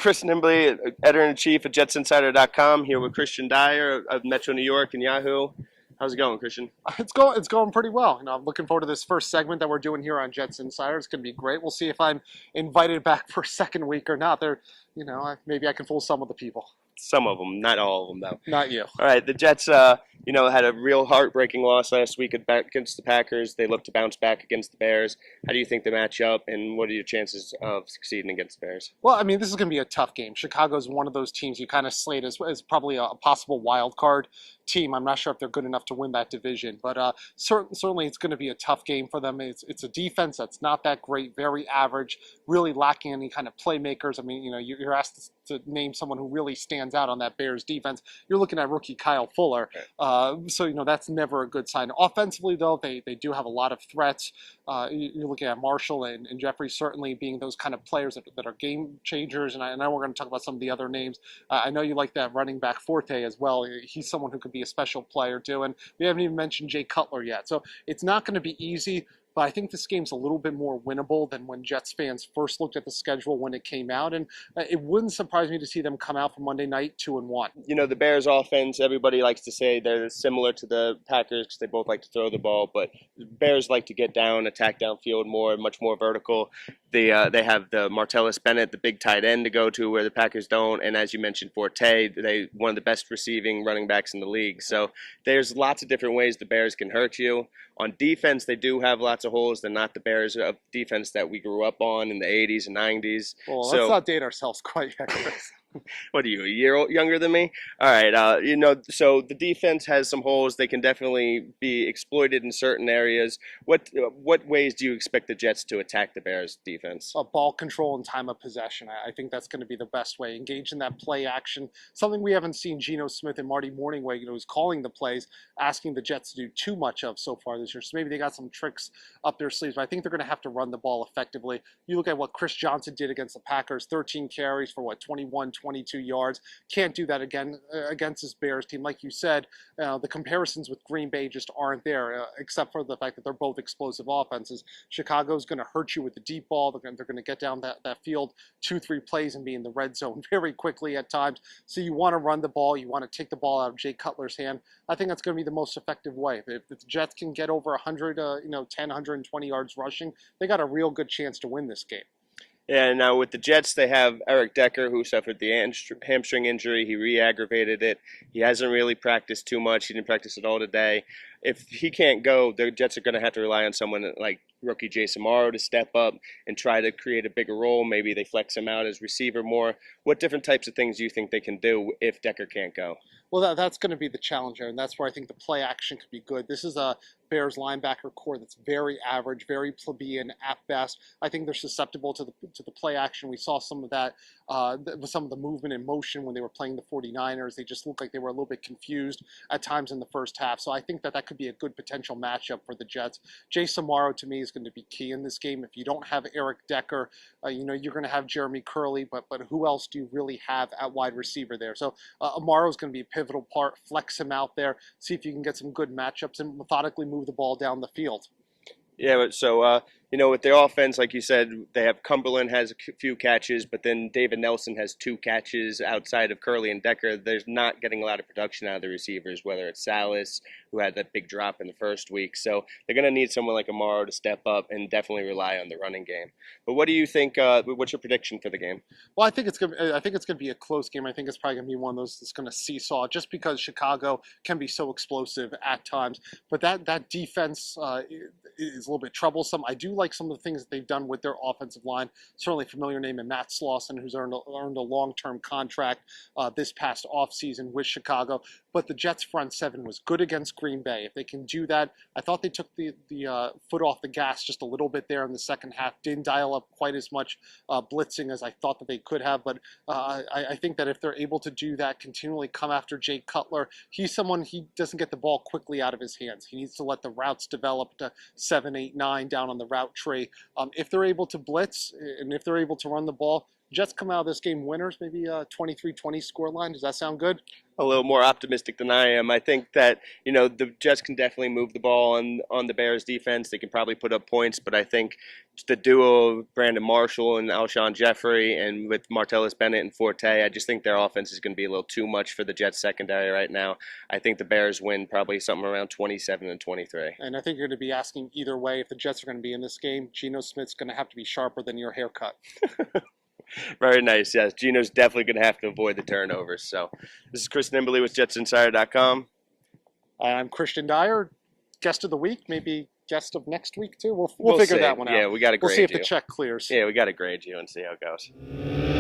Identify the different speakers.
Speaker 1: Chris Nimbley, editor-in-chief at JetsInsider.com, here with Kristian Dyer of Metro New York and Yahoo. How's it going, Kristian?
Speaker 2: It's going pretty well. I'm looking forward to this first segment that we're doing here on Jets Insider. It's going to be great. We'll see if I'm invited back for a second week or not. Maybe I can fool some of the people.
Speaker 1: Some of them, not all of them, though.
Speaker 2: Not you.
Speaker 1: All right, the Jets, had a real heartbreaking loss last week against the Packers. They look to bounce back against the Bears. How do you think they match up, and what are your chances of succeeding against the Bears?
Speaker 2: Well, this is going to be a tough game. Chicago's one of those teams you kind of slate as probably a possible wild card team. I'm not sure if they're good enough to win that division, but certainly it's going to be a tough game for them. It's a defense that's not that great, very average, really lacking any kind of playmakers. You're asked to name someone who really stands out on that Bears defense. You're looking at rookie Kyle Fuller. So that's never a good sign. Offensively, though, they do have a lot of threats. You're looking at Marshall and Jeffrey certainly being those kind of players that are game changers. And I know we're going to talk about some of the other names. I know you like that running back Forte as well. He's someone who could be a special player too. And we haven't even mentioned Jay Cutler yet. So it's not going to be easy. But I think this game's a little bit more winnable than when Jets fans first looked at the schedule when it came out. And it wouldn't surprise me to see them come out for Monday night 2-1.
Speaker 1: The Bears offense, everybody likes to say they're similar to the Packers because they both like to throw the ball. But the Bears like to get down, attack downfield more, much more vertical. They have the Martellus Bennett, the big tight end to go to where the Packers don't. And as you mentioned, Forte, one of the best receiving running backs in the league. So there's lots of different ways the Bears can hurt you. On defense, they do have lots of holes. They're not the Bears of defense that we grew up on in the 80s and 90s.
Speaker 2: Well, let's not date ourselves quite yet, Chris.
Speaker 1: What are you, a year younger than me? All right, so the defense has some holes. They can definitely be exploited in certain areas. What ways do you expect the Jets to attack the Bears' defense?
Speaker 2: Ball control and time of possession. I think that's going to be the best way. Engage in that play action. Something we haven't seen Geno Smith and Marty Morningway, who's calling the plays, asking the Jets to do too much of so far this year. So maybe they got some tricks up their sleeves, but I think they're going to have to run the ball effectively. You look at what Chris Johnson did against the Packers, 13 carries for 22 yards. Can't do that again against this Bears team. Like you said, the comparisons with Green Bay just aren't there, except for the fact that they're both explosive offenses. Chicago's going to hurt you with the deep ball. They're going to get down that field 2-3 plays and be in the red zone very quickly at times. So you want to run the ball. You want to take the ball out of Jay Cutler's hand. I think that's going to be the most effective way. If the Jets can get over 100, 10, 120 yards rushing, they got a real good chance to win this game.
Speaker 1: Yeah, now with the Jets, they have Eric Decker, who suffered the hamstring injury. He re-aggravated it. He hasn't really practiced too much. He didn't practice at all today. If he can't go, the Jets are going to have to rely on someone like rookie Jason Morrow to step up and try to create a bigger role. Maybe they flex him out as receiver more. What different types of things do you think they can do if Decker can't go?
Speaker 2: Well, that's going to be the challenger, and that's where I think the play action could be good. This is a Bears linebacker core that's very average, very plebeian at best. I think they're susceptible to the play action. We saw some of that with some of the movement and motion when they were playing the 49ers. They just looked like they wwere a little bit confused at times in the first half. So I think that could be a good potential matchup for the Jets. Jason Morrow, to me, is going to be key in this game. If you don't have Eric Decker, you're going to have Jeremy Curley, but who else do you really have at wide receiver there? So Morrow is going to be a pivotal part. Flex him out there. See if you can get some good matchups and methodically move the ball down the field.
Speaker 1: Yeah, so with their offense, like you said, they have Cumberland has a few catches, but then David Nelson has 2 catches outside of Curley and Decker. There's not getting a lot of production out of the receivers, whether it's Salas, who had that big drop in the first week. So they're going to need someone like Amaro to step up and definitely rely on the running game. But what do you think? What's your prediction for the game?
Speaker 2: Well, I think it's going to be a close game. I think it's probably going to be one of those that's going to seesaw, just because Chicago can be so explosive at times. But that defense is a little bit troublesome. I do like some of the things that they've done with their offensive line. Certainly familiar name in Matt Slauson, who's earned a long-term contract this past offseason with Chicago. But the Jets' front seven was good against Green Bay. If they can do that, I thought they took the foot off the gas just a little bit there in the second half. Didn't dial up quite as much blitzing as I thought that they could have. But I think that if they're able to do that, continually come after Jay Cutler, he's someone, he doesn't get the ball quickly out of his hands. He needs to let the routes develop to 7, 8, 9 down on the route tree. If they're able to blitz and if they're able to run the ball, Jets come out of this game winners, maybe a 23-20 scoreline. Does that sound good?
Speaker 1: a little more optimistic than I am. I think that the Jets can definitely move the ball on the Bears defense. They can probably put up points, but I think the duo of Brandon Marshall and Alshon Jeffrey, and with Martellus Bennett and Forte, I just think their offense is going to be a little too much for the Jets secondary right now. I think the Bears win probably something around 27-23.
Speaker 2: And I think you're going to be asking either way if the Jets are going to be in this game. Geno Smith's going to have to be sharper than your haircut.
Speaker 1: Very nice. Yes, Geno's definitely going to have to avoid the turnovers. So this is Chris Nimbley with JetsInsider.com.
Speaker 2: I'm Kristian Dyer, guest of the week, maybe guest of next week too. We'll figure
Speaker 1: see.
Speaker 2: that one out.
Speaker 1: Yeah, we got to grade
Speaker 2: We'll see if
Speaker 1: you.
Speaker 2: the check clears.
Speaker 1: Yeah, we got to grade you and see how it goes.